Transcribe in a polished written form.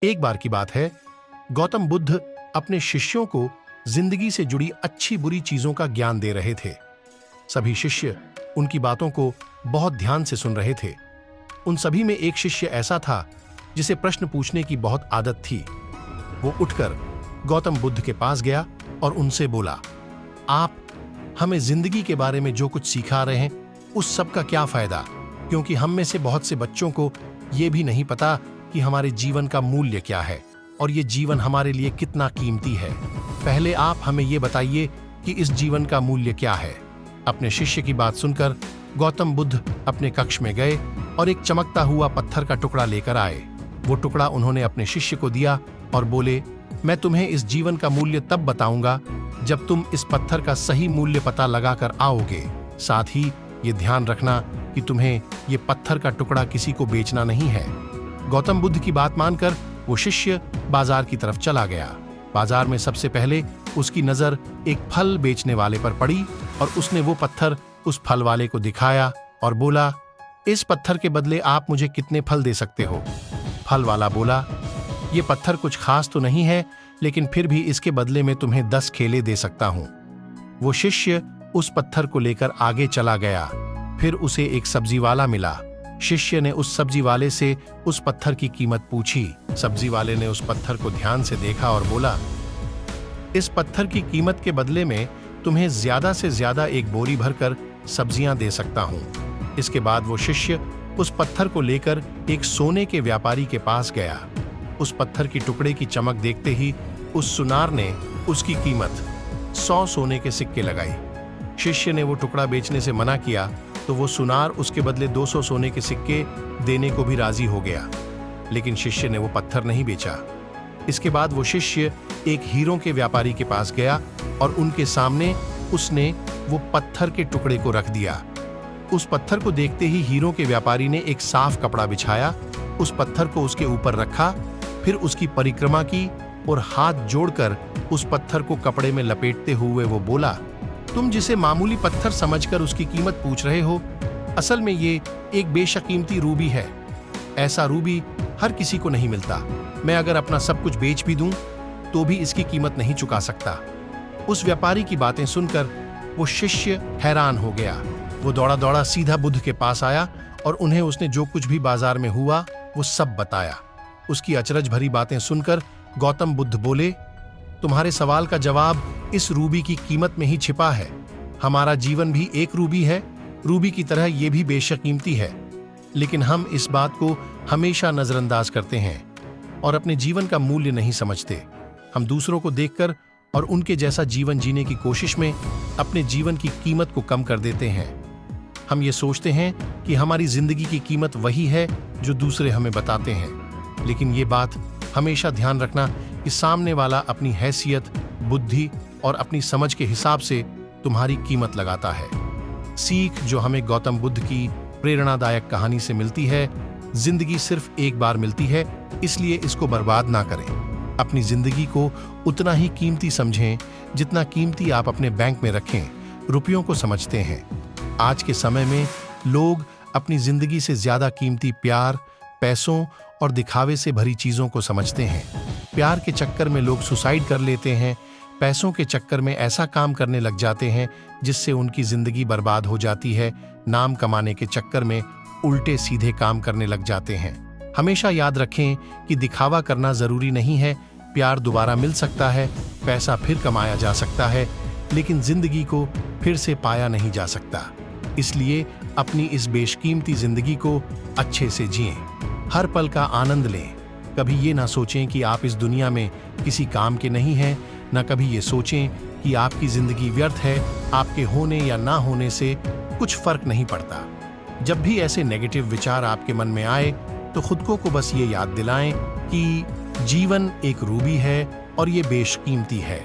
एक बार की बात है, गौतम बुद्ध अपने शिष्यों को जिंदगी से जुड़ी अच्छी बुरी चीजों का ज्ञान दे रहे थे। सभी शिष्य उनकी बातों को बहुत ध्यान से सुन रहे थे। उन सभी में एक शिष्य ऐसा था जिसे प्रश्न पूछने की बहुत आदत थी। वो उठकर गौतम बुद्ध के पास गया और उनसे बोला, आप हमें जिंदगी के बारे में जो कुछ सिखा रहे हैं उस सब का क्या फायदा, क्योंकि हम में से बहुत से बच्चों को ये भी नहीं पता कि हमारे जीवन का मूल्य क्या है और ये जीवन हमारे लिए कितना कीमती है। पहले आप हमें ये बताइए कि इस जीवन का मूल्य क्या है। अपने शिष्य की बात सुनकर गौतम बुद्ध अपने कक्ष में गए और एक चमकता हुआ पत्थर का टुकड़ा लेकर आए। वो टुकड़ा उन्होंने अपने शिष्य को दिया और बोले, मैं तुम्हें इस जीवन का मूल्य तब बताऊंगा जब तुम इस पत्थर का सही मूल्य पता लगाकर आओगे। साथ ही ये ध्यान रखना कि तुम्हें ये पत्थर का टुकड़ा किसी को बेचना नहीं है। गौतम बुद्ध की बात मानकर वो शिष्य बाजार की तरफ चला गया। बाजार में सबसे पहले उसकी नजर एक फल बेचने वाले पर पड़ी और उसने वो पत्थर उस फल वाले को दिखाया और बोला, इस पत्थर के बदले आप मुझे कितने फल दे सकते हो? फल वाला बोला, ये पत्थर कुछ खास तो नहीं है, लेकिन फिर भी इसके बदले में तुम्हें 10 केले दे सकता हूं। वो शिष्य उस पत्थर को लेकर आगे चला गया। फिर उसे एक सब्जी वाला मिला। शिष्य ने उस सब्जी वाले से उस पत्थर की कीमत पूछी। सब्जी वाले ने उस पत्थर को ध्यान से देखा और बोला, इस पत्थर की कीमत के बदले में तुम्हें ज्यादा से ज्यादा एक बोरी भरकर सब्जियां दे सकता हूं। इसके बाद वो शिष्य उस पत्थर को लेकर एक सोने के व्यापारी के पास गया। उस पत्थर की टुकड़े की चमक देखते ही उस सुनार ने उसकी कीमत 100 सोने के सिक्के लगाई। शिष्य ने वो टुकड़ा बेचने से मना किया तो वो सुनार उसके बदले 200 सोने के सिक्के देने को भी राजी हो गया, लेकिन शिष्य ने वो पत्थर नहीं बेचा। इसके बाद वो शिष्य एक हीरों के व्यापारी के पास गया और उनके सामने उसने वो पत्थर के टुकड़े को रख दिया। उस पत्थर को देखते ही हीरों के व्यापारी ने एक साफ कपड़ा बिछाया, उस पत्थर को उसके ऊपर रखा, फिर उसकी परिक्रमा की और हाथ जोड़कर उस पत्थर को कपड़े में लपेटते हुए वो बोला, तुम जिसे मामूली पत्थर समझकर उसकी कीमत पूछ रहे हो, असल में ये एक बेशकीमती रूबी है। ऐसा रूबी हर किसी को नहीं मिलता। मैं अगर अपना सब कुछ बेच भी दूं तो भी इसकी कीमत नहीं चुका सकता। उस व्यापारी की बातें सुनकर वो शिष्य हैरान हो गया। वो दौड़ा दौड़ा सीधा बुद्ध के पास आया और उन्हें उसने जो कुछ भी बाजार में हुआ वो सब बताया। उसकी अचरज भरी बातें सुनकर गौतम बुद्ध बोले, तुम्हारे सवाल का जवाब इस रूबी की कीमत में ही छिपा है। हमारा जीवन भी एक रूबी है, रूबी की तरह ये भी बेशकीमती है, लेकिन हम इस बात को हमेशा नजरअंदाज करते हैं और अपने जीवन का मूल्य नहीं समझते। हम दूसरों को देखकर और उनके जैसा जीवन जीने की कोशिश में अपने जीवन की कीमत को कम कर देते हैं। हम ये सोचते हैं कि हमारी जिंदगी की कीमत वही है जो दूसरे हमें बताते हैं, लेकिन ये बात हमेशा ध्यान रखना कि सामने वाला अपनी हैसियत, बुद्धि और अपनी समझ के हिसाब से तुम्हारी कीमत लगाता है। सीख जो हमें गौतम बुद्ध की प्रेरणादायक कहानी से मिलती है, जिंदगी सिर्फ एक बार मिलती है, इसलिए इसको बर्बाद ना करें। अपनी जिंदगी को उतना ही कीमती समझें जितना कीमती आप अपने बैंक में रखें, रुपयों को समझते हैं। आज के समय में लोग अपनी जिंदगी से ज्यादा कीमती प्यार, पैसों और दिखावे से भरी चीजों को समझते हैं। प्यार के चक्कर में लोग सुसाइड कर लेते हैं, पैसों के चक्कर में ऐसा काम करने लग जाते हैं जिससे उनकी जिंदगी बर्बाद हो जाती है। नाम कमाने के चक्कर में उल्टे सीधे काम करने लग जाते हैं। हमेशा याद रखें कि दिखावा करना जरूरी नहीं है। प्यार दोबारा मिल सकता है, पैसा फिर कमाया जा सकता है, लेकिन जिंदगी को फिर से पाया नहीं जा सकता। इसलिए अपनी इस बेशकीमती जिंदगी को अच्छे से जिएं, हर पल का आनंद लें। कभी ये ना सोचें कि आप इस दुनिया में किसी काम के नहीं हैं, ना कभी ये सोचें कि आपकी जिंदगी व्यर्थ है। आपके होने या ना होने से कुछ फर्क नहीं पड़ता। जब भी ऐसे नेगेटिव विचार आपके मन में आए तो खुद को बस ये याद दिलाएं कि जीवन एक रूबी है और ये बेशकीमती है।